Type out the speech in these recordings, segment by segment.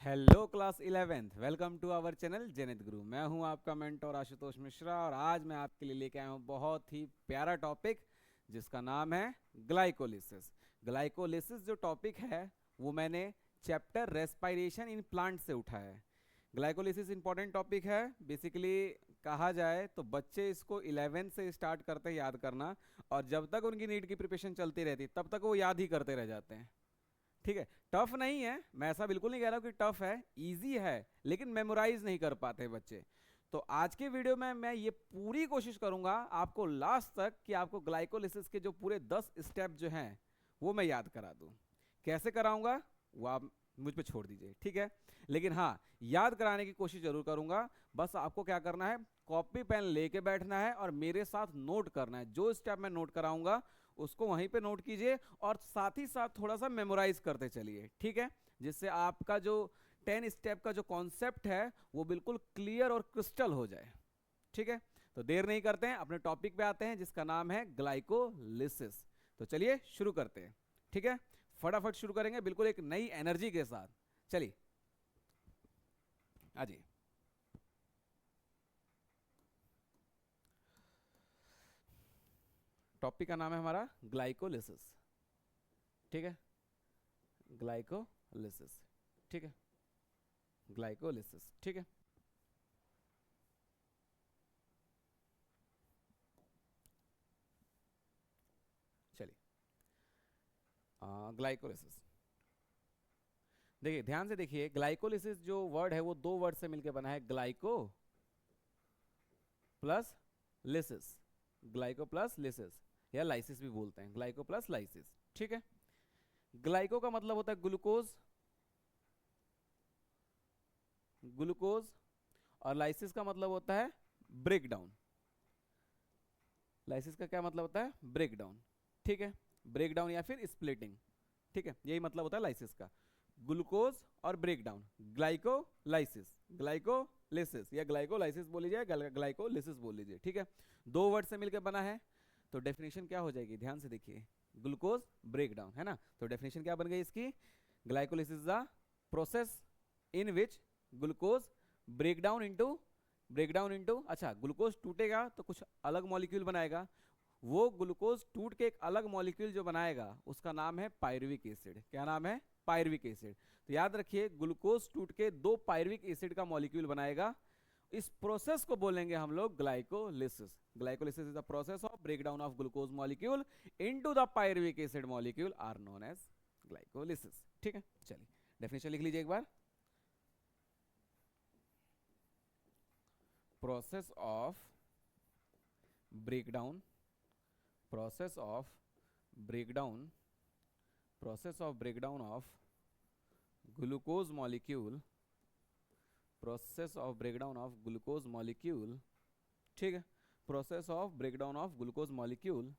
Hello class 11th, welcome to our channel Jenit Guru. मैं हूं आपका मेंटोर आशुतोष मिश्रा और आज मैं आपके लिए लेके आया हूं बहुत ही प्यारा टॉपिक जिसका नाम है ग्लाइकोलिसिस। ग्लाइकोलिसिस जो टॉपिक है वो मैंने चैप्टर रेस्पिरेशन इन प्लांट से उठाया है। ग्लाइकोलिसिस इंपॉर्टेंट टॉपिक है। बेसिकली कहा जाए तो बच्चे इसको 11 से स्टार्ट करते हैं याद करना, और जब तक उनकी नीट की प्रिपरेशन चलती रहती तब तक वो याद ही करते रह जाते हैं। ठीक है, टफ नहीं है, मैं ऐसा बिल्कुल नहीं कह रहा हूँ कि टफ है, इजी है, लेकिन मेमोराइज नहीं कर पाते बच्चे। तो आज के वीडियो में मैं ये पूरी कोशिश करूंगा आपको लास्ट तक कि आपको ग्लाइकोलिसिस के जो पूरे 10 स्टेप जो हैं वो मैं याद करा दूं। कैसे कराऊंगा वो आप मुझ पे छोड़ दीजिए, ठीक है। लेकिन हाँ, याद कराने की कोशिश जरूर करूंगा। बस आपको क्या करना है, कॉपी पेन लेके बैठना है और मेरे साथ नोट करना है। जो स्टेप मैं नोट कराऊंगा उसको वहीं पे नोट कीजिए और साथ ही साथ थोड़ा सा मेमोराइज करते चलिए, ठीक है। जिससे आपका जो 10 स्टेप का जो कॉन्सेप्ट है वो बिल्कुल क्लियर और क्रिस्टल हो जाए, ठीक है। तो देर नहीं करते हैं, अपने टॉपिक पे आते हैं जिसका नाम है ग्लाइकोलिसिस। तो चलिए शुरू करते हैं, ठीक है। फटाफट शुरू करेंगे बिल्कुल एक नई एनर्जी के साथ। चलिए आ जाइए। टॉपिक का नाम है हमारा ग्लाइकोलिसिस, ठीक है। ग्लाइकोलिसिस, ठीक है। ग्लाइकोलिसिस, ठीक है। चलिए, ग्लाइकोलिसिस देखिए, ध्यान से देखिए। ग्लाइकोलिसिस जो वर्ड है वो दो वर्ड से मिलकर बना है, glyco plus lysis. Glyco plus lysis या लाइसिस भी बोलते हैं, ग्लाइको प्लस लाइसिस, ठीक है। ग्लाइको का मतलब होता है ग्लूकोज, ग्लूकोज, और लाइसिस का मतलब होता है ब्रेक डाउन। लाइसिस का क्या मतलब होता है, ब्रेक डाउन, ठीक है। ब्रेक डाउन या फिर स्प्लिटिंग, ठीक है, यही मतलब होता है लाइसिस का। ग्लूकोज और ब्रेक डाउन, ग्लाइकोलाइसिस, ग्लाइकोलिसिस या ग्लाइकोलाइसिस बोल लीजिए, ग्लाइकोलिसिस बोल लीजिए, ठीक है। दो वर्ड से मिलकर बना है। तो डेफिनेशन क्या हो जाएगी, ध्यान से देखिए। ग्लूकोज ब्रेक डाउन है ना, तो डेफिनेशन क्या बन गई इसकी, glycolysis the process in which glucose break down into अच्छा, ग्लूकोज टूटेगा तो कुछ अलग मॉलिक्यूल बनाएगा। वो ग्लूकोज टूट के एक अलग मॉलिक्यूल जो बनाएगा उसका नाम है पायरुविक एसिड। क्या नाम है, पायरुविक एसिड। तो याद रखिए, ग्लूकोज टूट के दो पायरुविक एसिड का मॉलिक्यूल बनाएगा। इस प्रोसेस को बोलेंगे हम लोग glycolysis. Glycolysis is the process of breakdown of glucose molecule into the pyruvic acid molecule are known as glycolysis, ठीक है। चलिए डेफिनेशन लिख लीजिए एक बार। Process of breakdown, process of breakdown, process of breakdown of glucose molecule, process of breakdown of glucose molecule, ठीक है। Process of breakdown of glucose molecule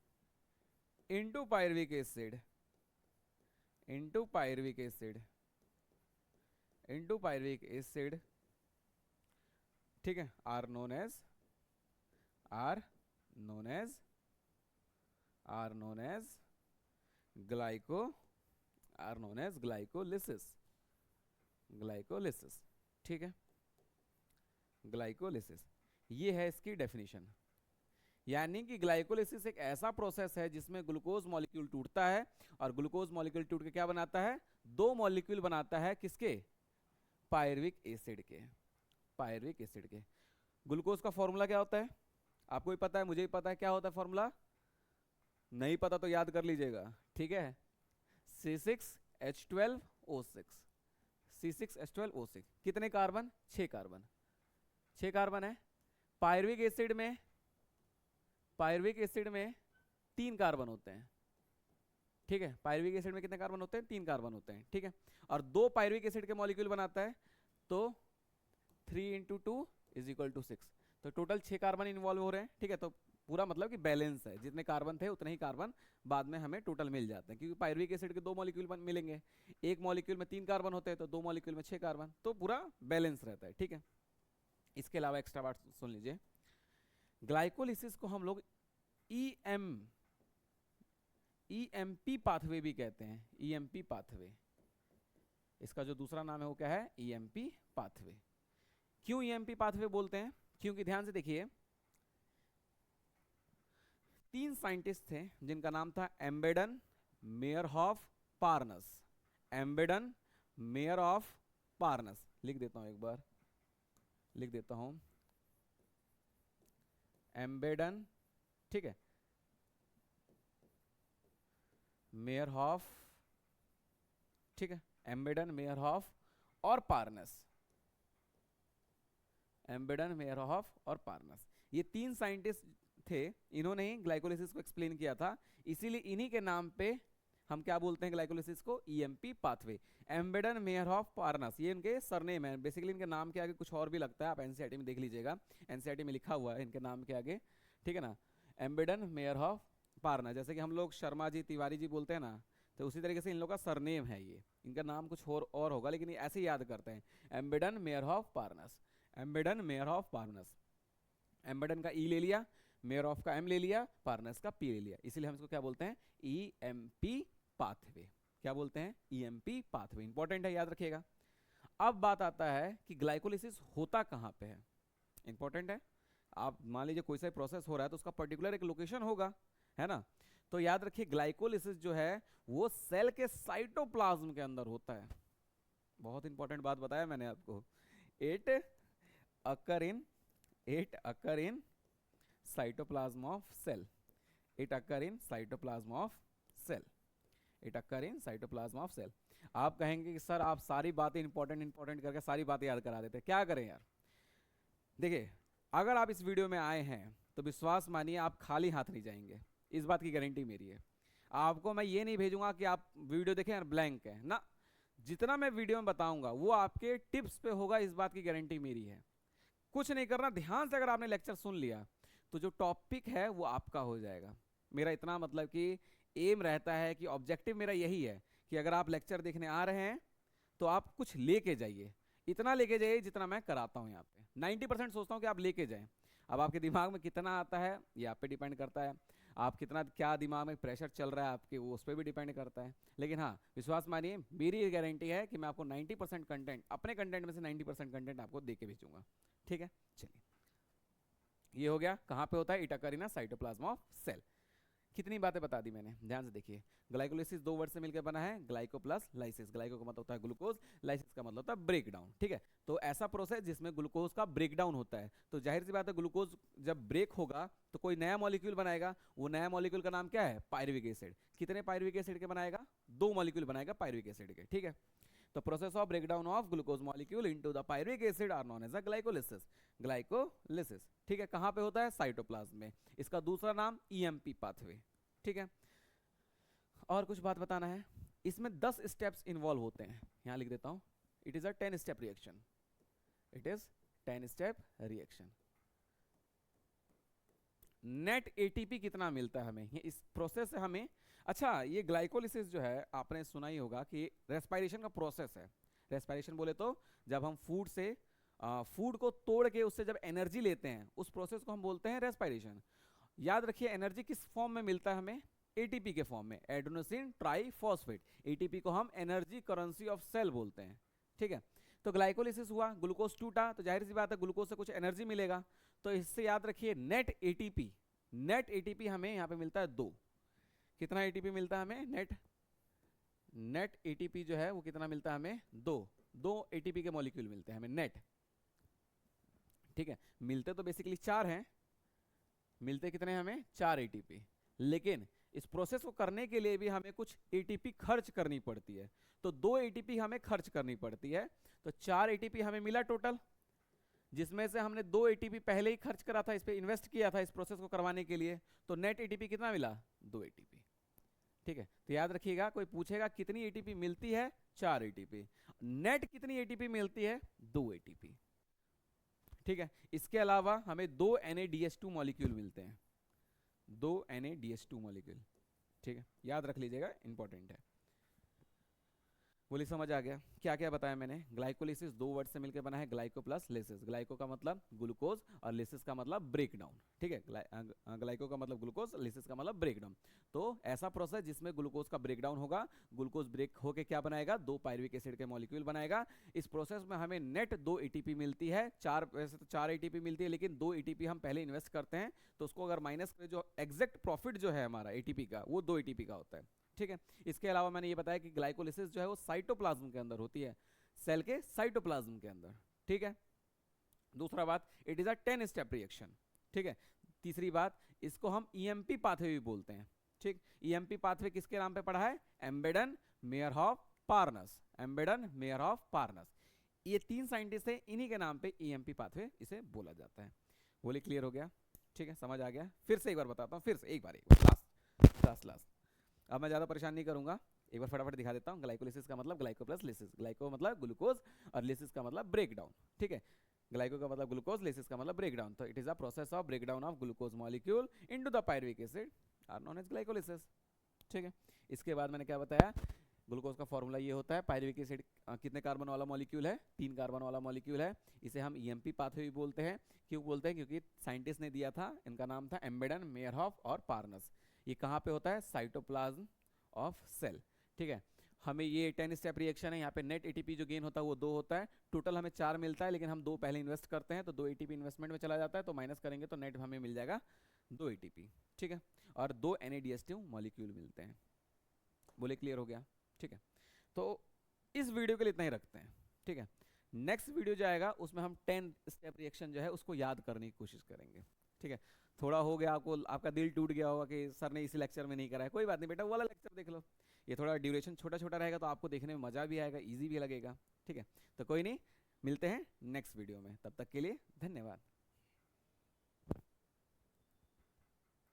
into pyruvic acid, into pyruvic acid, into pyruvic acid, ठीक है। Are known as are known as glyco are known as glycolysis, glycolysis, ठीक है। Glycolysis ये है इसकी definition. यानी कि ग्लाइकोलिसिस एक ऐसा प्रोसेस है जिसमें ग्लूकोज मॉलिक्यूल टूटता है, और ग्लूकोज मॉलिक्यूल टूट के क्या बनाता है, दो मॉलिक्यूल बनाता है, किसके, पायरुविक एसिड के, पायरुविक एसिड के। ग्लूकोज का फॉर्मूला क्या होता है, आपको भी पता है, मुझे भी पता है क्या होता है फॉर्मूला। नहीं पता तो याद कर लीजिएगा, ठीक है। C6H12O6, C6H12O6। कितने कार्बन, 6 कार्बन, 6 कार्बन है। पायरुविक एसिड में, पायरुविक एसिड में 3 कार्बन होते हैं, ठीक है। पायरुविक एसिड में कितने कार्बन होते हैं, 3 कार्बन होते हैं, ठीक है। और दो पायरुविक एसिड के मॉलिक्यूल बनाता है, तो 3 इंटू 2 इज इक्वल टू 6। तो टोटल 6 कार्बन इन्वॉल्व हो रहे हैं, ठीक है। तो पूरा मतलब कि बैलेंस है, जितने कार्बन थे उतने ही कार्बन बाद में हमें टोटल मिल जाते हैं, क्योंकि पायरुविक एसिड के दो मॉलिक्यूल मिलेंगे। एक मॉलिक्यूल में 3 कार्बन होते हैं तो दो मॉलिक्यूल में 6 कार्बन, तो पूरा बैलेंस रहता है, ठीक है। इसके अलावा एक्स्ट्रा बात सुन लीजिए। ग्लाइकोलिसिस को हम लोग ईएमपी पाथवे भी कहते हैं, ईएमपी पाथवे, इसका जो दूसरा नाम है वो क्या है, ईएमपी पाथवे। क्यों ईएमपी पाथवे बोलते हैं, क्योंकि ध्यान से देखिए 3 साइंटिस्ट थे जिनका नाम था एम्बेडन, मेयरहॉफ, पार्नस। एम्बेडन, मेयरहॉफ, पार्नस। लिख देता हूं एक बार, लिख देता हूं, एम्बेडन, ठीक है, मेयरहॉफ, ठीक है, एम्बेडन, मेयरहॉफ और पार्नस। एम्बेडन, मेयरहॉफ और पार्नस, ये 3 साइंटिस्ट थे, इन्होंने ही ग्लाइकोलिसिस को एक्सप्लेन किया था। इसीलिए इन्हीं के नाम पे हम क्या बोलते हैं ग्लाइकोलिसिस को, ईएमपी पाथवे। एम्बेडन, मेयरहॉफ, पार्नस, ये इनके सरनेम है। बेसिकली इनके नाम के आगे कुछ और भी लगता है, आप एनसीईआरटी में देख लीजिएगा, एनसीईआरटी में लिखा हुआ है इनके नाम के आगे, ठीक है ना। एम्बेडन, मेयरहॉफ, पार्नस, जैसे कि हम लोग शर्मा जी, तिवारी जी बोलते हैं ना, तो उसी तरीके से इन लोग का सरनेम है ये। इनका नाम कुछ और होगा, लेकिन ऐसे ही याद करते हैं, एम्बेडन, मेयरहॉफ, पार्नस। एम्बेडन, मेयरहॉफ, पार्नस। एम्बेडन का ई ले लिया, मेयरहॉफ का एम ले लिया, पार्नस का पी ले लिया, इसीलिए हम इसको क्या बोलते हैं, ईएमपी पाथवे। क्या बोलते हैं, ईएमपी पाथवे। इंपॉर्टेंट है, याद रखिएगा। अब बात आता है कि ग्लाइकोलिसिस होता कहां पे है। इंपॉर्टेंट है, आप मान लीजिए कोई सा प्रोसेस हो रहा है तो उसका पर्टिकुलर एक लोकेशन होगा, है ना। तो याद रखिए ग्लाइकोलिसिस जो है वो सेल के साइटोप्लाज्म के अंदर होता है। बहुत इंपॉर्टेंट बात बताया मैंने आपको। It occur in cytoplasm of cell. It occur in cytoplasm of cell. It occur in cytoplasm of cell. आप कहेंगे कि सर आप सारी बातें इंपॉर्टेंट करके सारी बातें याद करा देते, क्या करें यार। देखिए अगर आप इस वीडियो में आए हैं तो विश्वास मानिए आप खाली हाथ नहीं जाएंगे, इस बात की गारंटी मेरी है। आपको मैं ये नहीं भेजूंगा कि आप वीडियो देखें यार ब्लैंक है ना, जितना मैं वीडियो में बताऊंगा वो आपके टिप्स पे होगा, इस बात की गारंटी मेरी है। कुछ नहीं करना, ध्यान से अगर आपने लेक्चर सुन लिया तो जो टॉपिक है वो आपका हो जाएगा। मेरा इतना मतलब कि एम रहता है कि ऑब्जेक्टिव मेरा यही है कि अगर आप लेक्चर देखने आ रहे हैं तो आप कुछ लेके जाइए, इतना लेके जाइए जितना मैं कराता हूँ यहाँ पे। 90% सोचता हूँ कि आप लेके जाएं। अब आपके दिमाग में कितना आता है ये आप पे डिपेंड करता है, आप कितना क्या दिमाग में प्रेशर चल रहा है आपके, वो उस पर भी डिपेंड करता है। लेकिन हाँ विश्वास मानिए मेरी ये गारंटी है कि मैं आपको 90% कंटेंट, अपने कंटेंट में से 90% कंटेंट आपको दे के भेजूंगा, ठीक है। चलिए ये हो गया, कहाँ पे होता है, it occur in cytoplasm of cell. कितनी बातें बता दी मैंने, ध्यान से देखिए। ग्लाइकोलिसिस 2 वर्ड से मिलकर बना है, ग्लाइको प्लस लाइसिस। ग्लाइको का मतलब होता है ग्लूकोज, लाइसिस का मतलब होता है ब्रेक डाउन, ठीक है। तो ऐसा प्रोसेस जिसमें ग्लूकोज का ब्रेक डाउन होता है, तो जाहिर सी बात है ग्लूकोज जब ब्रेक होगा तो कोई नया मॉलिक्यूल बनाएगा, वो नया मॉलिक्यूल का नाम क्या है, पायरुविक एसिड। कितने पायरुविक एसिड के बनाएगा, 2 मॉलिक्यूल बनाएगा पायरुविक एसिड के, ठीक है। तो process of breakdown of glucose molecule into the pyruvic acid are known as a glycolysis. Glycolysis, ठीक है, कहां पे होता है, साइटोप्लाज्म में। इसका दूसरा नाम ईएमपी पाथवे, ठीक है। और कुछ बात बताना है, इसमें 10 स्टेप्स इन्वॉल्व होते हैं, यहां लिख देता हूं। It is a 10 step reaction. It is 10 step reaction. Net ATP कितना मिलता है हमें, ये इस प्रोसेस से हमें। अच्छा ये ग्लाइकोलिसिस जो है आपने सुना ही होगा कि रेस्पिरेशन का प्रोसेस है। रेस्पिरेशन बोले तो जब हम फूड से फूड को तोड़ के उससे जब एनर्जी लेते हैं उस प्रोसेस को हम बोलते हैं रेस्पिरेशन। याद रखिए एनर्जी किस फॉर्म में मिलता है हमें, एटीपी के फॉर्म में, एडेनोसिन ट्राइफॉस्फेट। एटीपी को हम एनर्जी करेंसी ऑफ सेल बोलते हैं, ठीक है। तो ग्लाइकोलिसिस हुआ, ग्लूकोज टूटा, तो जाहिर सी बात है ग्लूकोज से कुछ एनर्जी मिलेगा। तो इससे याद रखिए नेट एटीपी, नेट एटीपी हमें यहाँ पे मिलता है 2। कितना एटीपी मिलता है हमें, नेट एटीपी जो है वो कितना मिलता है हमें, 2 एटीपी के मॉलिक्यूल मिलते हैं हमें नेट, ठीक है। मिलते तो बेसिकली 4 हैं, मिलते कितने हैं हमें, 4 एटीपी। लेकिन इस प्रोसेस को करने के लिए भी हमें कुछ एटीपी खर्च करनी पड़ती है, तो 2 एटीपी हमें खर्च करनी पड़ती है। तो 4 एटीपी हमें मिला टोटल, जिसमें से हमने 2 एटीपी पहले ही खर्च करा था, इस पे इन्वेस्ट किया था इस प्रोसेस को करवाने के लिए। तो नेट एटीपी कितना मिला, 2 एटीपी, ठीक है। तो याद रखिएगा कोई पूछेगा कितनी एटीपी मिलती है, 4 एटीपी। नेट कितनी एटीपी मिलती है, 2 एटीपी, ठीक है। इसके अलावा हमें 2 NADH2 मॉलिक्यूल मिलते हैं, 2 NADH2 मॉलिक्यूल, ठीक है, याद रख लीजिएगा इंपॉर्टेंट है। बोली समझ आ गया? क्या क्या बताया मैंने? ग्लाइकोलिसिस दो वर्ड से मिलकर बना है, ग्लाइको प्लस लिसिस। ग्लाइको का मतलब ग्लूकोज और लिसिस का मतलब ब्रेक डाउन। ठीक है, ग्लाइको का मतलब ग्लूकोज, लिसिस का मतलब ब्रेक डाउन। तो ऐसा प्रोसेस जिसमें ग्लूकोज का ब्रेक डाउन होगा, ग्लूकोज ब्रेक होके क्या बनाएगा, दो पायरुविक एसिड के मॉलिक्यूल बनाएगा। इस प्रोसेस में हमें नेट 2 एटीपी मिलती है। चार, वैसे तो 4 एटीपी मिलती है, लेकिन 2 एटीपी हम पहले इन्वेस्ट करते हैं, तो उसको अगर माइनस करें, जो एग्जैक्ट प्रॉफिट जो है हमारा एटीपी का, वो 2 एटीपी का होता है। ठीक है, इसके अलावा मैंने ये बताया कि ग्लाइकोलिसिस जो है वो साइटोप्लाज्म के अंदर होती है, सेल के साइटोप्लाज्म के अंदर। ठीक है, दूसरा बात, it is a 10 step reaction. ठीक है, तीसरी बात, इसको हम ईएमपी पाथवे भी बोलते हैं। ठीक, ईएमपी पाथवे किसके नाम पे पढ़ा है? एम्बेडन मेयरहॉफ पार्नस। एम्बेडन मेयरहॉफ पार्नस, ये 3 साइंटिस्ट हैं, इन्हीं के नाम पे ईएमपी पाथवे इसे बोला जाता है। बोले क्लियर हो गया? ठीक है, समझ आ गया? फिर से एक बार बताता हूँ, फिर से एक बार लास्ट लास्ट लास्ट। अब मैं ज़्यादा परेशान नहीं करूंगा, एक बार फटाफट दिखा देता हूँ। ग्लाइकोलिसिस का मतलब ग्लाइको प्लस लिसिस, ग्लाइको मतलब ग्लूकोज और लिसिस का मतलब ब्रेक डाउन। ठीक है, ग्लाइको का मतलब ग्लूकोज, लिसिस का मतलब ब्रेक डाउन। तो it is a process of break down of glucose molecule into the pyruvic acid are known as glycolysis. ठीक है, इसके बाद मैंने क्या बताया? ग्लूकोज का फॉर्मूला ये होता है, पायरुविक एसिड कितने कार्बन वाला मॉलिक्यूल है? 3 कार्बन वाला मॉलिक्यूल है। इसे हम ईएमपी पाथवे भी बोलते हैं। क्यों बोलते हैं? क्योंकि साइंटिस्ट ने दिया था, इनका नाम था एम्बेडन मेयरहॉफ और पार्नस। ये कहाँ पे होता है? Cytoplasm of cell. ठीक है, हमें ये 10 स्टेप रिएक्शन है। यहाँ पे नेट एटीपी जो गेन होता है वो 2 होता है, टोटल हमें 4 मिलता है, लेकिन हम 2 पहले इन्वेस्ट करते हैं, तो 2 एटीपी इन्वेस्टमेंट में चला जाता है, तो माइनस करेंगे तो नेट हमें मिल जाएगा 2 एटीपी। ठीक है, और 2 NADH2 मॉलिक्यूल मिलते हैं। बोले क्लियर हो गया? ठीक है, तो इस वीडियो के लिए इतना ही रखते हैं। ठीक है, नेक्स्ट वीडियो जो आएगा उसमें हम 10 स्टेप रिएक्शन जो है उसको याद करने की कोशिश करेंगे। ठीक है, थोड़ा हो गया आपको, आपका दिल टूट गया होगा कि सर ने इसी लेक्चर में नहीं कराया। कोई बात नहीं बेटा, वो वाला लेक्चर देख लो। ये थोड़ा ड्यूरेशन छोटा छोटा रहेगा, तो आपको देखने में मज़ा भी आएगा, ईजी भी लगेगा। ठीक है, तो कोई नहीं, मिलते हैं नेक्स्ट वीडियो में, तब तक के लिए धन्यवाद।